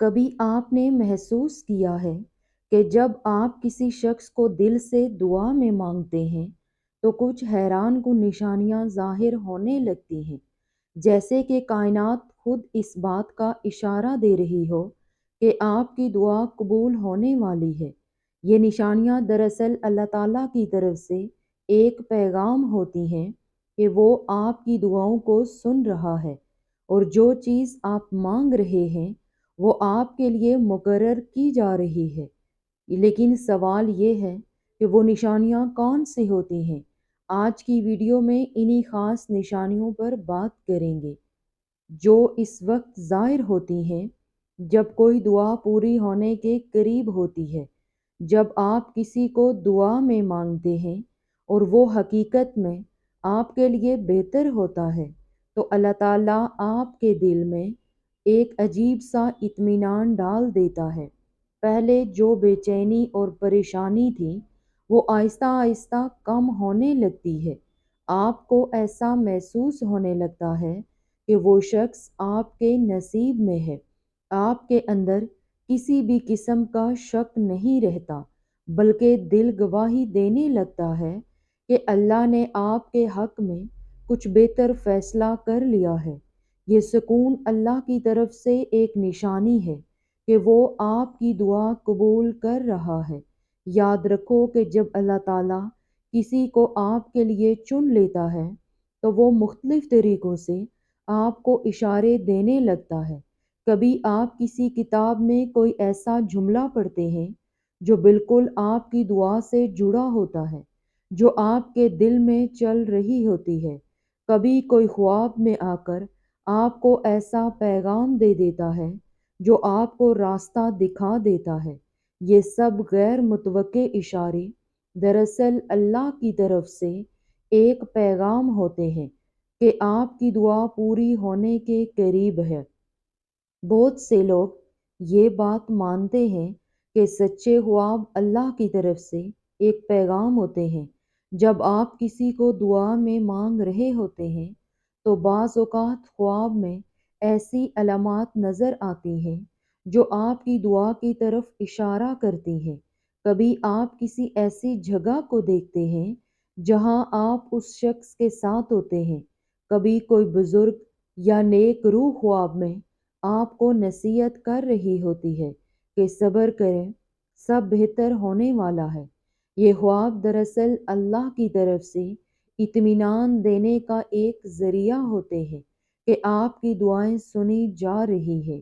کبھی آپ نے محسوس کیا ہے کہ جب آپ کسی شخص کو دل سے دعا میں مانگتے ہیں تو کچھ حیران کن نشانیاں ظاہر ہونے لگتی ہیں، جیسے کہ کائنات خود اس بات کا اشارہ دے رہی ہو کہ آپ کی دعا قبول ہونے والی ہے۔ یہ نشانیاں دراصل اللہ تعالیٰ کی طرف سے ایک پیغام ہوتی ہیں کہ وہ آپ کی دعاؤں کو سن رہا ہے، اور جو چیز آپ مانگ رہے ہیں وہ آپ کے لیے مقرر کی جا رہی ہے۔ لیکن سوال یہ ہے کہ وہ نشانیاں کون سی ہوتی ہیں؟ آج کی ویڈیو میں انہی خاص نشانیوں پر بات کریں گے جو اس وقت ظاہر ہوتی ہیں جب کوئی دعا پوری ہونے کے قریب ہوتی ہے۔ جب آپ کسی کو دعا میں مانگتے ہیں اور وہ حقیقت میں آپ کے لیے بہتر ہوتا ہے تو اللہ تعالیٰ آپ کے دل میں ایک عجیب سا اطمینان ڈال دیتا ہے۔ پہلے جو بے چینی اور پریشانی تھی وہ آہستہ آہستہ کم ہونے لگتی ہے۔ آپ کو ایسا محسوس ہونے لگتا ہے کہ وہ شخص آپ کے نصیب میں ہے۔ آپ کے اندر کسی بھی قسم کا شک نہیں رہتا، بلکہ دل گواہی دینے لگتا ہے کہ اللہ نے آپ کے حق میں کچھ بہتر فیصلہ کر لیا ہے۔ یہ سکون اللہ کی طرف سے ایک نشانی ہے کہ وہ آپ کی دعا قبول کر رہا ہے۔ یاد رکھو کہ جب اللہ تعالیٰ کسی کو آپ کے لیے چن لیتا ہے تو وہ مختلف طریقوں سے آپ کو اشارے دینے لگتا ہے۔ کبھی آپ کسی کتاب میں کوئی ایسا جملہ پڑھتے ہیں جو بالکل آپ کی دعا سے جڑا ہوتا ہے، جو آپ کے دل میں چل رہی ہوتی ہے۔ کبھی کوئی خواب میں آ کر آپ کو ایسا پیغام دے دیتا ہے جو آپ کو راستہ دکھا دیتا ہے۔ یہ سب غیر متوقع اشارے دراصل اللہ کی طرف سے ایک پیغام ہوتے ہیں کہ آپ کی دعا پوری ہونے کے قریب ہے۔ بہت سے لوگ یہ بات مانتے ہیں کہ سچے خواب اللہ کی طرف سے ایک پیغام ہوتے ہیں۔ جب آپ کسی کو دعا میں مانگ رہے ہوتے ہیں تو بعض اوقات خواب میں ایسی علامات نظر آتی ہیں جو آپ کی دعا کی طرف اشارہ کرتی ہیں۔ کبھی آپ کسی ایسی جگہ کو دیکھتے ہیں جہاں آپ اس شخص کے ساتھ ہوتے ہیں۔ کبھی کوئی بزرگ یا نیک روح خواب میں آپ کو نصیحت کر رہی ہوتی ہے کہ صبر کریں، سب بہتر ہونے والا ہے۔ یہ خواب دراصل اللہ کی طرف سے اطمینان دینے کا ایک ذریعہ ہوتے ہیں کہ آپ کی دعائیں سنی جا رہی ہے۔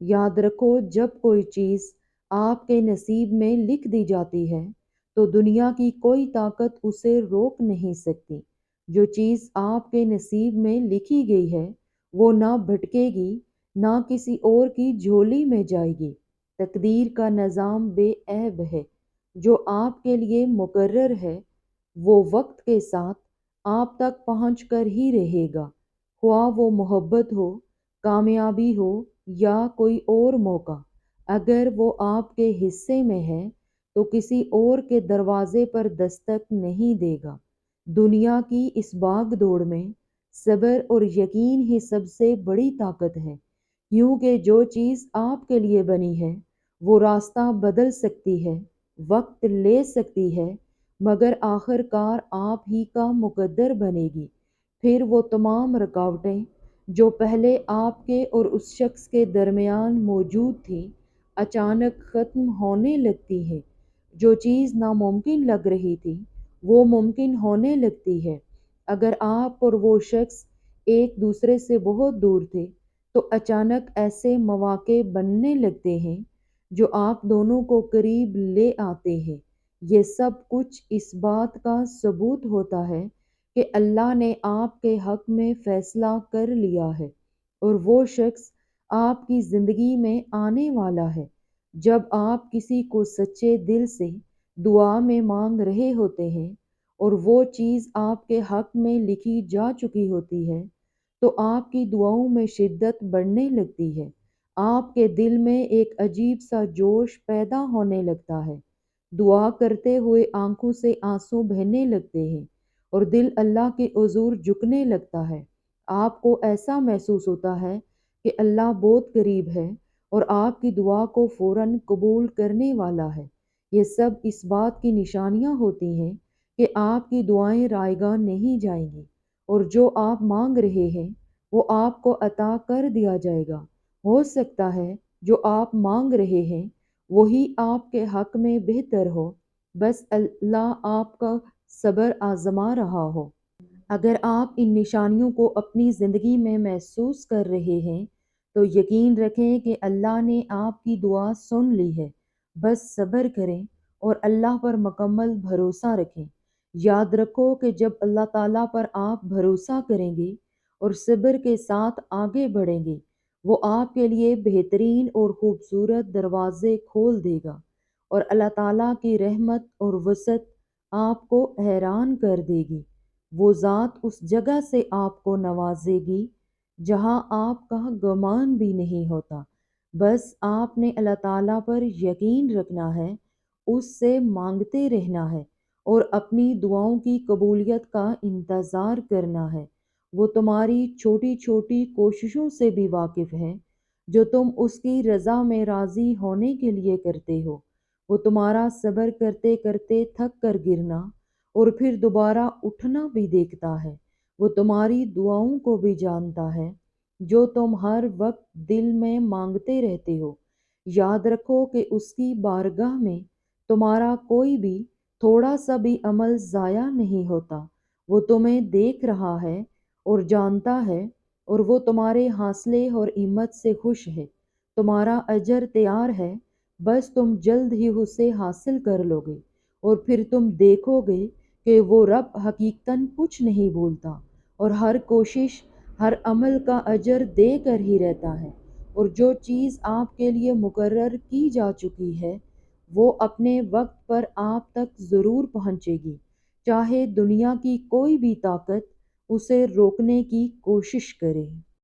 یاد رکھو، جب کوئی چیز آپ کے نصیب میں لکھ دی جاتی ہے تو دنیا کی کوئی طاقت اسے روک نہیں سکتی۔ جو چیز آپ کے نصیب میں لکھی گئی ہے وہ نہ بھٹکے گی نہ کسی اور کی جھولی میں جائے گی۔ تقدیر کا نظام بے عیب ہے۔ جو آپ کے لیے مقرر ہے وہ وقت کے ساتھ آپ تک پہنچ کر ہی رہے گا، خواہ وہ محبت ہو، کامیابی ہو یا کوئی اور موقع۔ اگر وہ آپ کے حصے میں ہے تو کسی اور کے دروازے پر دستک نہیں دے گا۔ دنیا کی اس بھاگ دوڑ میں صبر اور یقین ہی سب سے بڑی طاقت ہے، کیونکہ جو چیز آپ کے لیے بنی ہے وہ راستہ بدل سکتی ہے، وقت لے سکتی ہے، مگر آخر کار آپ ہی کا مقدر بنے گی۔ پھر وہ تمام رکاوٹیں جو پہلے آپ کے اور اس شخص کے درمیان موجود تھیں اچانک ختم ہونے لگتی ہیں۔ جو چیز ناممکن لگ رہی تھی وہ ممکن ہونے لگتی ہے۔ اگر آپ اور وہ شخص ایک دوسرے سے بہت دور تھے تو اچانک ایسے مواقع بننے لگتے ہیں جو آپ دونوں کو قریب لے آتے ہیں۔ یہ سب کچھ اس بات کا ثبوت ہوتا ہے کہ اللہ نے آپ کے حق میں فیصلہ کر لیا ہے اور وہ شخص آپ کی زندگی میں آنے والا ہے۔ جب آپ کسی کو سچے دل سے دعا میں مانگ رہے ہوتے ہیں اور وہ چیز آپ کے حق میں لکھی جا چکی ہوتی ہے تو آپ کی دعاؤں میں شدت بڑھنے لگتی ہے۔ آپ کے دل میں ایک عجیب سا جوش پیدا ہونے لگتا ہے۔ دعا کرتے ہوئے آنکھوں سے آنسو بہنے لگتے ہیں اور دل اللہ کے حضور جھکنے لگتا ہے۔ آپ کو ایسا محسوس ہوتا ہے کہ اللہ بہت قریب ہے اور آپ کی دعا کو فوراً قبول کرنے والا ہے۔ یہ سب اس بات کی نشانیاں ہوتی ہیں کہ آپ کی دعائیں رائے گاہ نہیں جائیں گی، اور جو آپ مانگ رہے ہیں وہ آپ کو عطا کر دیا جائے گا۔ ہو سکتا ہے جو آپ مانگ رہے ہیں وہی آپ کے حق میں بہتر ہو، بس اللہ آپ کا صبر آزما رہا ہو۔ اگر آپ ان نشانیوں کو اپنی زندگی میں محسوس کر رہے ہیں تو یقین رکھیں کہ اللہ نے آپ کی دعا سن لی ہے۔ بس صبر کریں اور اللہ پر مکمل بھروسہ رکھیں۔ یاد رکھو کہ جب اللہ تعالیٰ پر آپ بھروسہ کریں گے اور صبر کے ساتھ آگے بڑھیں گے، وہ آپ کے لیے بہترین اور خوبصورت دروازے کھول دے گا، اور اللہ تعالیٰ کی رحمت اور وسعت آپ کو حیران کر دے گی۔ وہ ذات اس جگہ سے آپ کو نوازے گی جہاں آپ کا گمان بھی نہیں ہوتا۔ بس آپ نے اللہ تعالیٰ پر یقین رکھنا ہے، اس سے مانگتے رہنا ہے اور اپنی دعاؤں کی قبولیت کا انتظار کرنا ہے۔ وہ تمہاری چھوٹی چھوٹی کوششوں سے بھی واقف ہے جو تم اس کی رضا میں راضی ہونے کے لیے کرتے ہو۔ وہ تمہارا صبر کرتے کرتے تھک کر گرنا اور پھر دوبارہ اٹھنا بھی دیکھتا ہے۔ وہ تمہاری دعاؤں کو بھی جانتا ہے جو تم ہر وقت دل میں مانگتے رہتے ہو۔ یاد رکھو کہ اس کی بارگاہ میں تمہارا کوئی بھی تھوڑا سا بھی عمل ضائع نہیں ہوتا۔ وہ تمہیں دیکھ رہا ہے اور جانتا ہے، اور وہ تمہارے حوصلے اور ہمت سے خوش ہے۔ تمہارا اجر تیار ہے، بس تم جلد ہی اسے حاصل کر لو گے، اور پھر تم دیکھو گے کہ وہ رب حقیقتاً کچھ نہیں بھولتا، اور ہر کوشش، ہر عمل کا اجر دے کر ہی رہتا ہے۔ اور جو چیز آپ کے لیے مقرر کی جا چکی ہے وہ اپنے وقت پر آپ تک ضرور پہنچے گی، چاہے دنیا کی کوئی بھی طاقت اسے روکنے کی کوشش کرے۔